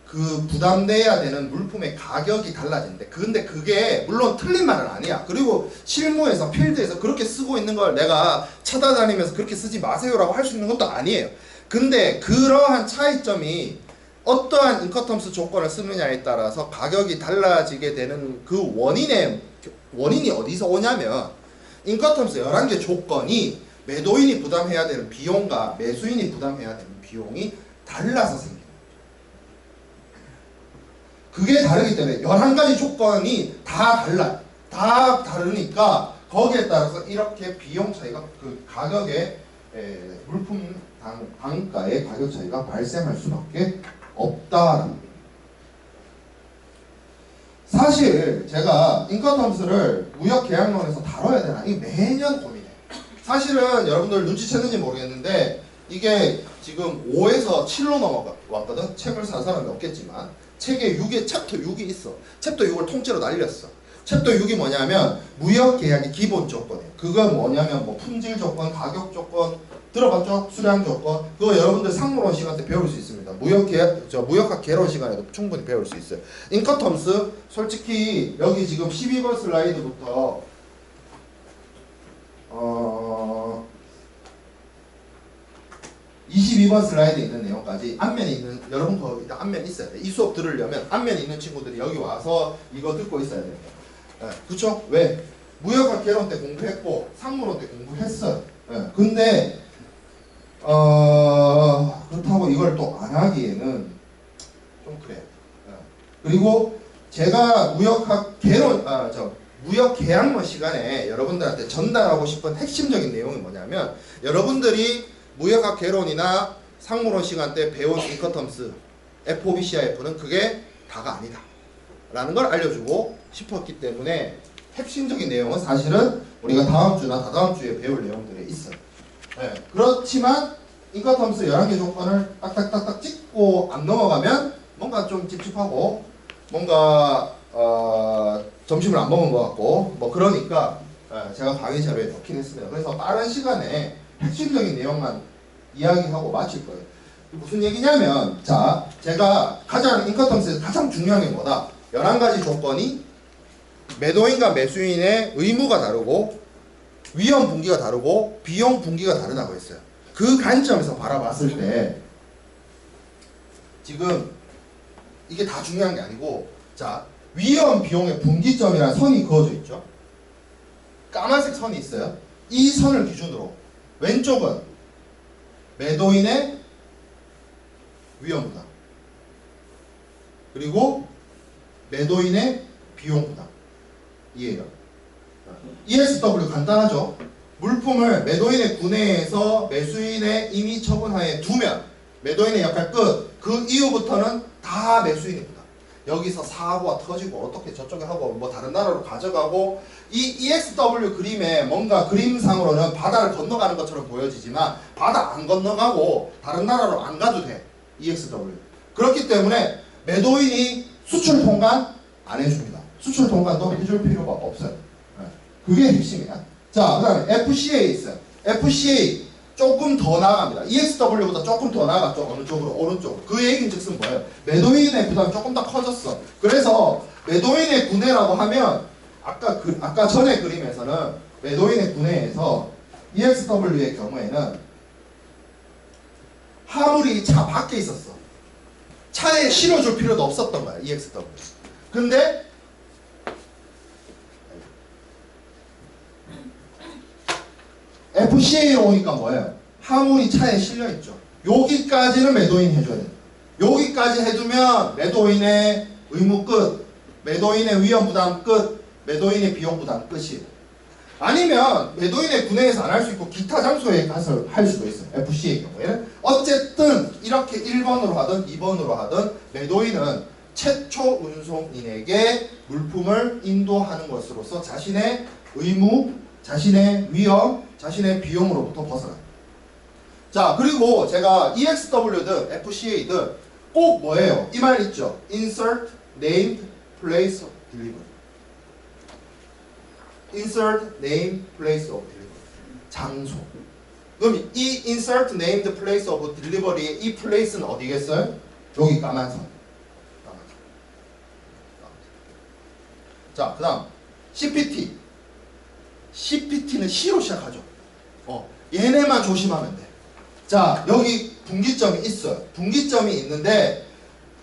그 부담돼야 되는 물품의 가격이 달라지는데, 근데 그게 물론 틀린 말은 아니야. 그리고 실무에서 필드에서 그렇게 쓰고 있는 걸 내가 찾아다니면서 그렇게 쓰지 마세요라고 할 수 있는 것도 아니에요. 근데 그러한 차이점이 어떠한 인커텀스 조건을 쓰느냐에 따라서 가격이 달라지게 되는 그 원인이 어디서 오냐면, 인커텀스 11개 조건이 매도인이 부담해야 되는 비용과 매수인이 부담해야 되는 비용이 달라서 생깁니다. 그게 다르기 때문에 11가지 조건이 다 달라요. 다 다르니까 거기에 따라서 이렇게 비용 차이가, 그 가격의 물품 단가의 가격 차이가 발생할 수밖에 없다라는 거예요. 사실 제가 인커텀스를 무역계약론에서 다뤄야 되나 이게 매년 고민해요. 사실은 여러분들 눈치챘는지 모르겠는데 이게 지금 5에서 7로 넘어왔거든. 책을 산 사람이 없겠지만 책에 6에 챕터 6이 있어. 챕터 6을 통째로 날렸어. 챕터 6이 뭐냐면 무역계약의 기본 조건이에요. 그건 뭐냐면 뭐 품질 조건, 가격 조건 들어봤죠? 수량 조건. 그거 여러분들 상무론 시간 때 배울 수 있습니다. 무역학 개론 시간에도 충분히 배울 수 있어요. 인커텀스 솔직히 여기 지금 12번 슬라이드부터 22번 슬라이드에 있는 내용까지 앞면에 있는, 여러분 거 일단 앞면 있어야 돼. 이 수업 들으려면 앞면에 있는 친구들이 여기 와서 이거 듣고 있어야 됩니다. 그쵸? 왜? 무역학 개론 때 공부했고 상무론 때 공부했어요. 근데 그렇다고 이걸 또 안 하기에는 좀 그래요. 그리고 제가 무역학 개론, 무역 계약론 시간에 여러분들한테 전달하고 싶은 핵심적인 내용이 뭐냐면, 여러분들이 무역학 개론이나 상무론 시간 때 배운 인커텀스 FOBCIF는 그게 다가 아니다 라는 걸 알려주고 싶었기 때문에 핵심적인 내용은 사실은 우리가 다음 주나 다다음 주에 배울 내용들이 있어요. 그렇지만 인커텀스 11개 조건을 딱딱딱딱 찍고 안 넘어가면 뭔가 좀 찝찝하고 뭔가 점심을 안 먹은 것 같고 뭐 그러니까 제가 강의 자료에 넣긴 했습니다. 그래서 빠른 시간에 핵심적인 내용만 이야기하고 마칠 거예요. 무슨 얘기냐면, 자, 제가 가장 인커텀스에서 가장 중요한 게 뭐다? 11가지 조건이 매도인과 매수인의 의무가 다르고 위험 분기가 다르고 비용 분기가 다르다고 했어요. 그 관점에서 바라봤을 때 지금 이게 다 중요한 게 아니고, 자, 위험 비용의 분기점이라는 선이 그어져 있죠. 까만색 선이 있어요. 이 선을 기준으로 왼쪽은 매도인의 위험 부담, 그리고 매도인의 비용 부담 이에요. ESW 간단하죠. 물품을 매도인의 구내에서 매수인의 임의 처분하에 두면 매도인의 역할 끝. 그 이후부터는 다 매수인입니다. 여기서 사고가 터지고 어떻게 저쪽에 하고 뭐 다른 나라로 가져가고, 이 EXW 그림에 뭔가 그림상으로는 바다를 건너가는 것처럼 보여지지만 바다 안 건너가고 다른 나라로 안 가도 돼. EXW. 그렇기 때문에 매도인이 수출 통관 안 해줍니다. 수출 통관도 해줄 필요가 없어요. 그게 핵심이야. 자, 그 다음에 FCA 있어요. FCA 조금 더 나아갑니다. EXW보다 조금 더 나아갔죠. 어느 쪽으로? 오른쪽으로. 그 얘기는 즉슨 뭐예요? 매도인의 부담이 조금 더 커졌어. 그래서 매도인의 구내라고 하면 아까 전에 그림에서는 매도인의 구내에서 EXW의 경우에는 화물이 차 밖에 있었어. 차에 실어줄 필요도 없었던 거야. EXW. 근데 FCA로 오니까 뭐예요? 화물이 차에 실려있죠. 여기까지는 매도인이 해줘야 돼요. 여기까지 해두면 매도인의 의무 끝, 매도인의 위험 부담 끝, 매도인의 비용 부담 끝이에요. 아니면 매도인의 구내에서 안 할 수 있고 기타 장소에 가서 할 수도 있어요. FCA의 경우에는. 어쨌든 이렇게 1번으로 하든 2번으로 하든 매도인은 최초 운송인에게 물품을 인도하는 것으로서 자신의 의무, 자신의 위험, 자신의 비용으로부터 벗어납니다. 자, 그리고 제가 EXW든 FCA든 꼭 뭐예요? 이 말 있죠? insert named place of delivery. insert name place of delivery. 장소. 그럼 이 insert named place of delivery의 이 place는 어디겠어요? 여기 까만 선. 자, 그 다음 CPT. CPT는 C로 시작하죠. 얘네만 조심하면 돼. 자, 여기 분기점이 있어요. 분기점이 있는데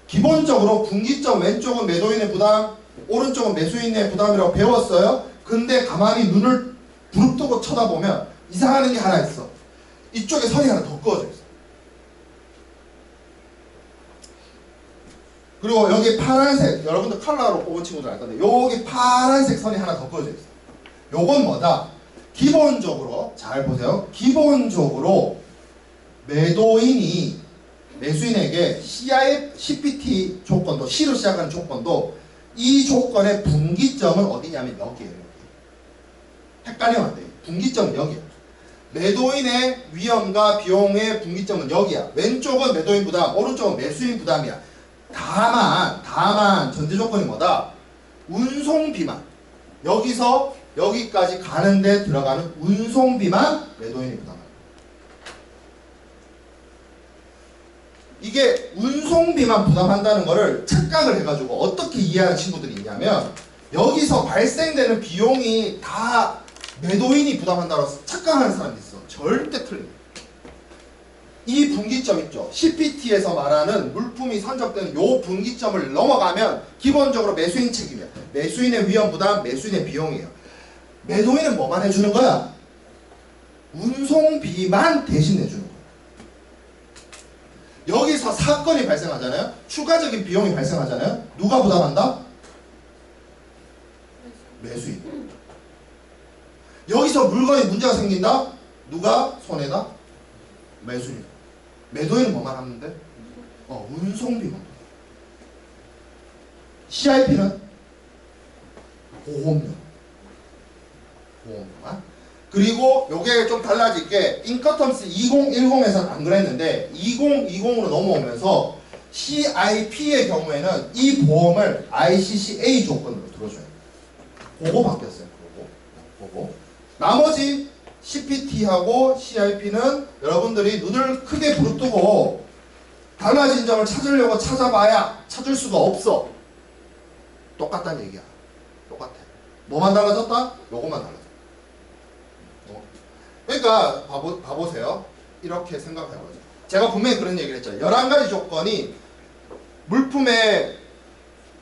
기본적으로 분기점 왼쪽은 매도인의 부담, 오른쪽은 매수인의 부담이라고 배웠어요. 근데 가만히 눈을 부릅뜨고 쳐다보면 이상한 게 하나 있어. 이쪽에 선이 하나 더 그어져 있어. 그리고 여기 파란색, 여러분들 컬러로 뽑은 친구들 알 건데 여기 파란색 선이 하나 더 그어져 있어. 요건 뭐다? 기본적으로 잘 보세요. 기본적으로 매도인이 매수인에게 CPT 조건도, C로 시작하는 조건도 이 조건의 분기점은 어디냐면 여기에요. 헷갈리면 안 돼요. 분기점은 여기야. 매도인의 위험과 비용의 분기점은 여기야. 왼쪽은 매도인 부담, 오른쪽은 매수인 부담이야. 다만 전제 조건이 뭐다? 운송비만, 여기서 여기까지 가는데 들어가는 운송비만 매도인이 부담한다. 이게 운송비만 부담한다는 거를 착각을 해가지고 어떻게 이해하는 친구들이 있냐면 여기서 발생되는 비용이 다 매도인이 부담한다고 착각하는 사람이 있어. 절대 틀려. 이 분기점 있죠. CPT에서 말하는 물품이 산적되는 요 분기점을 넘어가면 기본적으로 매수인 책임이야. 매수인의 위험 부담, 매수인의 비용이에요. 매도인은 뭐만 해주는 거야? 운송비만 대신 내주는 거야. 여기서 사건이 발생하잖아요. 추가적인 비용이 발생하잖아요. 누가 부담한다? 매수인. 여기서 물건이 문제가 생긴다? 누가 손해다? 매수인. 매도인은 뭐만 하는데? 운송비만. CIP는 보험료. 보험료만. 그리고 요게 좀 달라질 게 인커텀스 2010에서는 안 그랬는데 2020으로 넘어오면서 CIP의 경우에는 이 보험을 ICCA 조건으로 들어줘요. 그거 바뀌었어요. 그거. 나머지 CPT하고 CIP는 여러분들이 눈을 크게 부릅뜨고 달라진 점을 찾으려고 찾아봐야 찾을 수가 없어. 똑같다는 얘기야. 똑같아. 뭐만 달라졌다? 요것만 달라졌다. 그러니까 봐보세요. 이렇게 생각해보죠. 제가 분명히 그런 얘기를 했잖아요. 11가지 조건이 물품의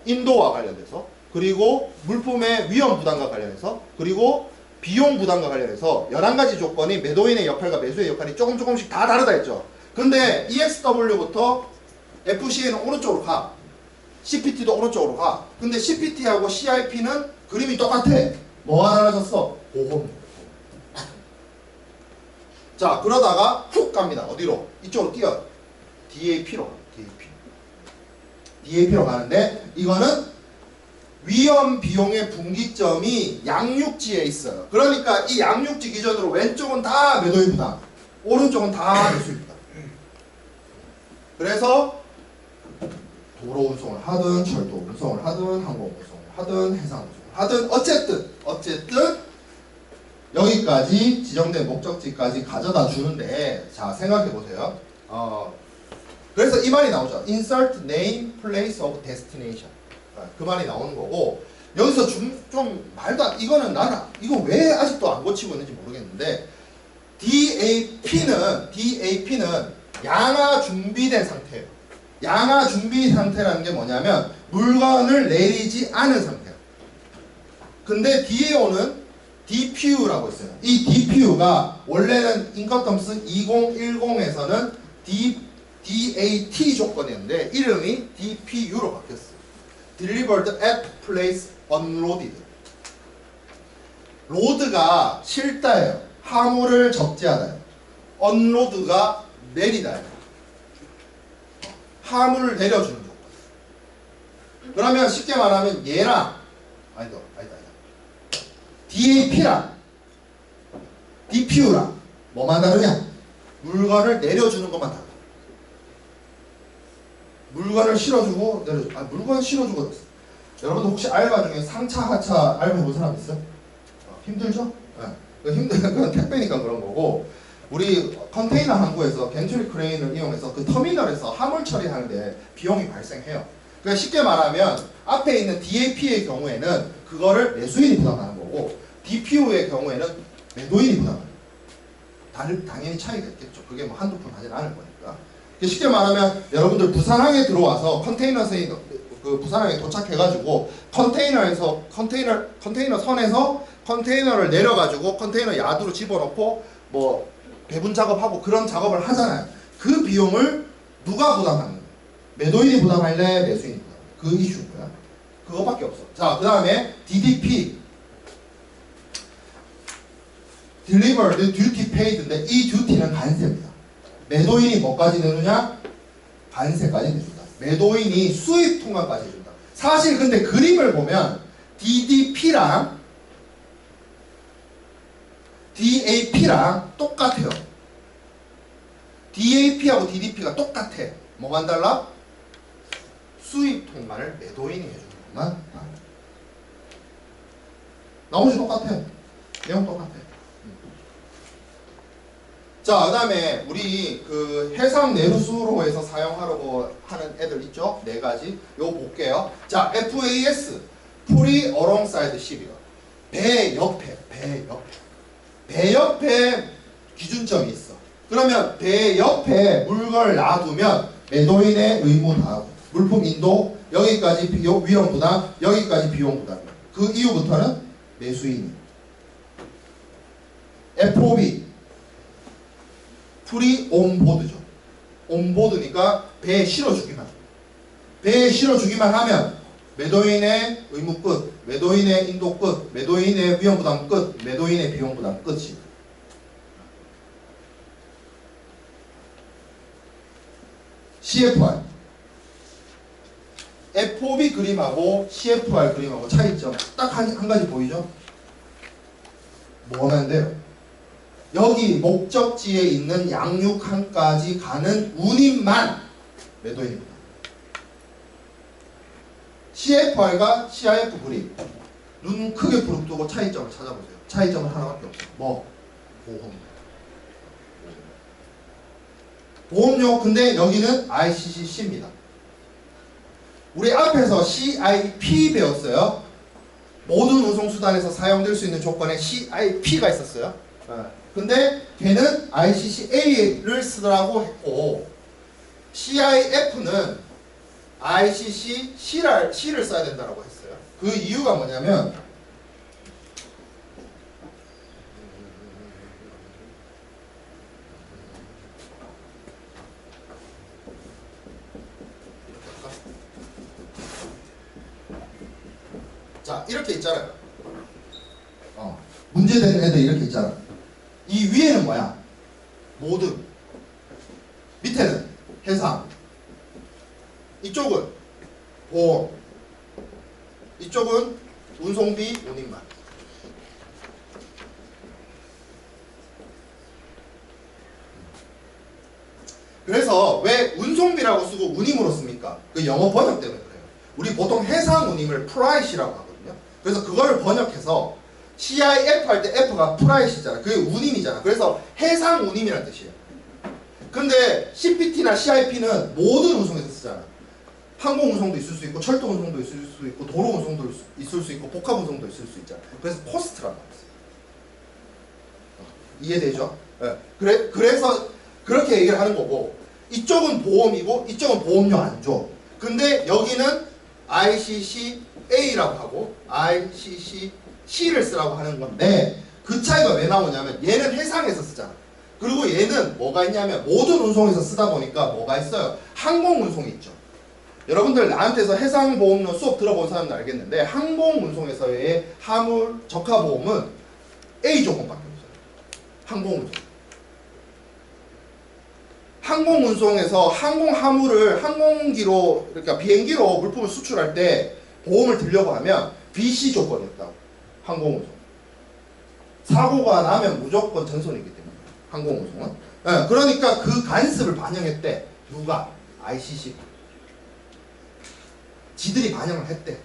인도와 관련돼서, 그리고 물품의 위험 부담과 관련해서, 그리고 비용 부담과 관련해서 11가지 조건이 매도인의 역할과 매수의 역할이 조금씩 다 다르다 했죠. 근데 EXW부터 FCA는 오른쪽으로 가. CPT도 오른쪽으로 가. 근데 CPT하고 CIP는 그림이 똑같아. 뭐가 달라졌어? 보험료. 자, 그러다가 훅 갑니다. 어디로? 이쪽으로 뛰어요. DAP로 가요. DAP로 가는데 이거는 위험 비용의 분기점이 양육지에 있어요. 그러니까 이 양육지 기준으로 왼쪽은 다 매도인 부담, 오른쪽은 다 매수인 부담. 그래서 도로 운송을 하든 철도 운송을 하든 항공 운송을 하든 해상 운송을 하든 어쨌든 여기까지 지정된 목적지까지 가져다 주는데, 자, 생각해 보세요. 그래서 이 말이 나오죠. Insert name, place of destination. 그 말이 나오는 거고, 여기서 좀 말도 안, 이거는 나는 이거 왜 아직도 안 고치고 있는지 모르겠는데, DAP는 양화 준비된 상태예요. 양화 준비 상태라는 게 뭐냐면 물건을 내리지 않은 상태예요. 근데 DAO는 DPU라고 있어요. 이 DPU가 원래는 인커텀스 2010에서는 DAT 조건이었는데 이름이 DPU로 바뀌었어요. Delivered at place unloaded. 로드가 실다예요. 화물을 적재하다예요. unload가 내리다예요. 화물을 내려주는 조건. 그러면 쉽게 말하면 얘랑 아니다. DAP랑 DPU랑 뭐만 다르냐? 물건을 내려주는 것만 달라. 물건을 실어주고 내려주고. 물건 실어주고. 여러분들 혹시 알바 중에 상차 하차 알바 해본 사람 있어요? 힘들죠? 힘든 건 택배니까 그런 거고, 우리 컨테이너 항구에서 겐트리 크레인을 이용해서 그 터미널에서 화물 처리하는데 비용이 발생해요. 그러니까 쉽게 말하면 앞에 있는 DAP의 경우에는 그거를 매수인이 부담하는 거고, DPU의 경우에는 매도인이 부담하는 거예요. 당연히 차이가 있겠죠. 그게 뭐 한두 푼 하진 않을 거니까. 쉽게 말하면 여러분들 부산항에 들어와서 그 부산항에 도착해가지고 컨테이너 선에서 컨테이너를 내려가지고 컨테이너 야드로 집어넣고 뭐 배분 작업하고 그런 작업을 하잖아요. 그 비용을 누가 부담하는 거예요? 매도인이 부담할래? 매수인이 부담할래? 그 이슈고요. 그거밖에 없어. 자, 그 다음에 DDP Delivered Duty Paid인데 이 듀티는 관세입니다. 매도인이 뭐까지 내느냐? 관세까지 내준다. 매도인이 수입 통관까지 해준다. 사실 근데 그림을 보면 DDP랑 DAP랑 똑같아요. DAP하고 DDP가 똑같아. 뭐만 달라? 수입 통관을 매도인이 해주는 것만. 나머지 똑같아. 내용 똑같아. 자, 그 다음에 우리 그 해상 내루수로에서 사용하려고 하는 애들 있죠? 네 가지. 요거 볼게요. 자, FAS Fully Alongside Ship이요. 배 옆에 기준점이 있어. 그러면 배 옆에 물건을 놔두면 매도인의 의무 다하고 물품 인도 여기까지 위험 부담, 여기까지 비용 부담. 그 이후부터는 매수인이. FOB 풀이 온보드죠. 온보드니까 배에 실어주기만. 배에 실어주기만 하면 매도인의 의무 끝, 매도인의 인도 끝, 매도인의 위험부담 끝, 매도인의 비용부담 끝이. CFR FOB 그림하고 CFR 그림하고 차이점 딱 한 가지 보이죠? 뭐가 나는데요? 여기 목적지에 있는 양육항까지 가는 운임만 매도인입니다. CFR과 CIF 그림 눈 크게 부릅뜨고 차이점을 찾아보세요. 차이점은 하나밖에 없어요. 뭐? 보험료. 근데 여기는 ICCC입니다. 우리 앞에서 CIP 배웠어요. 모든 운송수단에서 사용될 수 있는 조건에 CIP가 있었어요. 근데 걔는 ICCA를 쓰라고 했고 CIF는 ICCC를 써야 된다고 했어요. 그 이유가 뭐냐면 자, 이렇게 있잖아요. 문제되는 애들 이렇게 있잖아. 이 위에는 뭐야? 모든. 밑에는 해상. 이쪽은 보험. 이쪽은 운송비, 운임만. 그래서 왜 운송비라고 쓰고 운임으로 씁니까? 그 영어 번역 때문에 그래요. 우리 보통 해상 운임을 프라이시라고 하거든요. 그래서 그거를 번역해서 CIF 할 때 F가 프라이시잖아. 그게 운임이잖아. 그래서 해상 운임이라는 뜻이에요. 근데 CPT나 CIP는 모든 운송에서 쓰잖아. 항공 운송도 있을 수 있고 철도 운송도 있을 수 있고 도로 운송도 있을 수 있고 복합 운송도 있을 수 있잖아. 그래서 코스트라고 했어요. 이해되죠? 네. 그래서 그렇게 얘기를 하는 거고 이쪽은 보험이고 이쪽은 보험료 안 줘. 근데 여기는 ICCA라고 하고 ICCC를 쓰라고 하는 건데 그 차이가 왜 나오냐면 얘는 해상에서 쓰잖아. 그리고 얘는 뭐가 있냐면 모든 운송에서 쓰다 보니까 뭐가 있어요? 항공 운송이 있죠. 여러분들 나한테서 해상보험료 수업 들어본 사람들 알겠는데 항공 운송에서의 화물 적하보험은 A 조건밖에 없어요. 항공 운송. 항공 운송에서 항공 화물을 항공기로 그러니까 비행기로 물품을 수출할 때 보험을 들려고 하면 BC 조건이 있다고. 항공 운송. 사고가 나면 무조건 전손이기 때문에 항공 운송은. 네, 그러니까 그 간섭을 반영했대. 누가? ICC. 지들이 반영을 했대.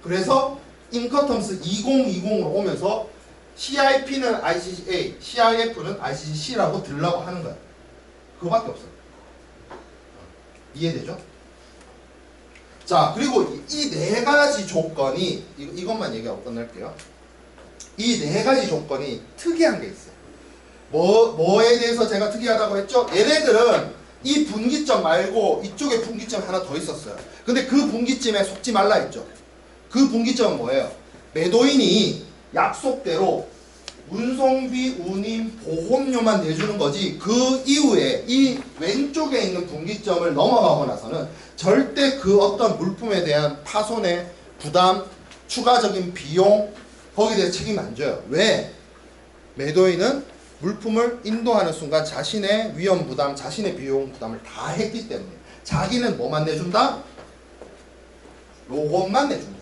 그래서 인커텀스 2020으로 오면서 CIP는 ICC-A, CIF는 ICC-C라고 들라고 하는 거야. 그거밖에 없어요. 이해되죠? 자, 그리고 이 네 가지 조건이 이것만 얘기하고 끝낼게요. 이 네 가지 조건이 특이한 게 있어요. 뭐에 대해서 제가 특이하다고 했죠? 얘네들은 이 분기점 말고 이쪽에 분기점 하나 더 있었어요. 근데 그 분기점에 속지 말라 했죠. 그 분기점은 뭐예요? 매도인이 약속대로 운송비, 운임, 보험료만 내주는 거지 그 이후에 이 왼쪽에 있는 분기점을 넘어가고 나서는 절대 그 어떤 물품에 대한 파손의 부담, 추가적인 비용 거기에 대해 책임 안 져요. 왜? 매도인은 물품을 인도하는 순간 자신의 위험 부담, 자신의 비용 부담을 다 했기 때문에 자기는 뭐만 내준다? 요것만 내준다.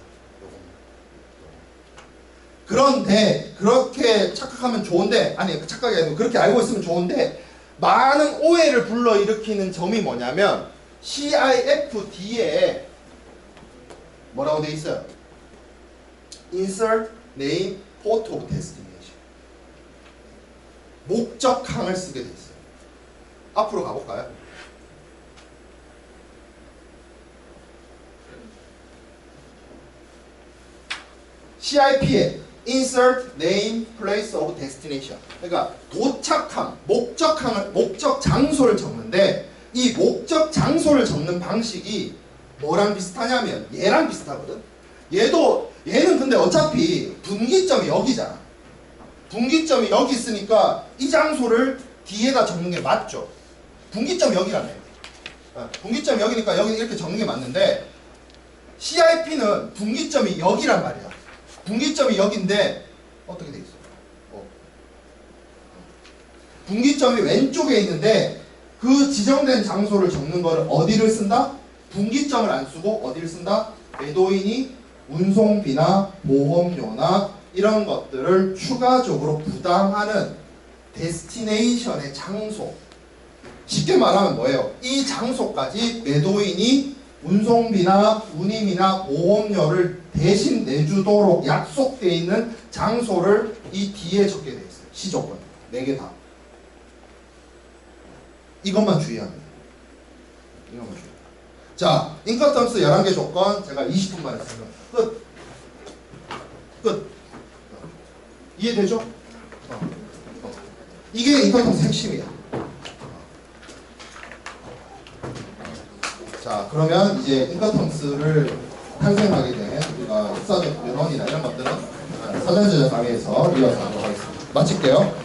그런데 그렇게 착각하면 좋은데, 아니 착각이 아니고 그렇게 알고 있으면 좋은데 많은 오해를 불러일으키는 점이 뭐냐면 CIF-D에 뭐라고 돼 있어요? Insert Name Port of Destination. 목적항을 쓰게 돼 있어요. 앞으로 가볼까요? CIP에 Insert Name Place of Destination. 그러니까 도착항, 목적 장소를 적는데 이 목적 장소를 적는 방식이 뭐랑 비슷하냐면 얘랑 비슷하거든. 얘는 근데 어차피 분기점이 여기잖아. 분기점이 여기 있으니까 이 장소를 뒤에다 적는 게 맞죠. 분기점이 여기라네. 분기점이 여기니까 여기 이렇게 적는 게 맞는데 CIP는 분기점이 여기란 말이야. 분기점이 여기인데 어떻게 돼 있어? 분기점이 왼쪽에 있는데 그 지정된 장소를 적는 거를 어디를 쓴다? 분기점을 안 쓰고 어디를 쓴다? 매도인이 운송비나 보험료나 이런 것들을 추가적으로 부담하는 데스티네이션의 장소. 쉽게 말하면 뭐예요? 이 장소까지 매도인이 운송비나 운임이나 보험료를 대신 내주도록 약속되어 있는 장소를 이 뒤에 적게 되어 있어요. 시조건 4개 다. 이것만 주의하면 돼요. 이것만 주의해요. 자, 인커텀스 11개 조건 제가 20분 만에 했습니다. 끝. 이해되죠? 이게 인커텀스 핵심이야. 자, 그러면 이제 인커텀스를 탄생하게 된 우리가 사전 면허이나 이런 것들은 사전 제작 강의에서 이어서 하도록 하겠습니다. 마칠게요.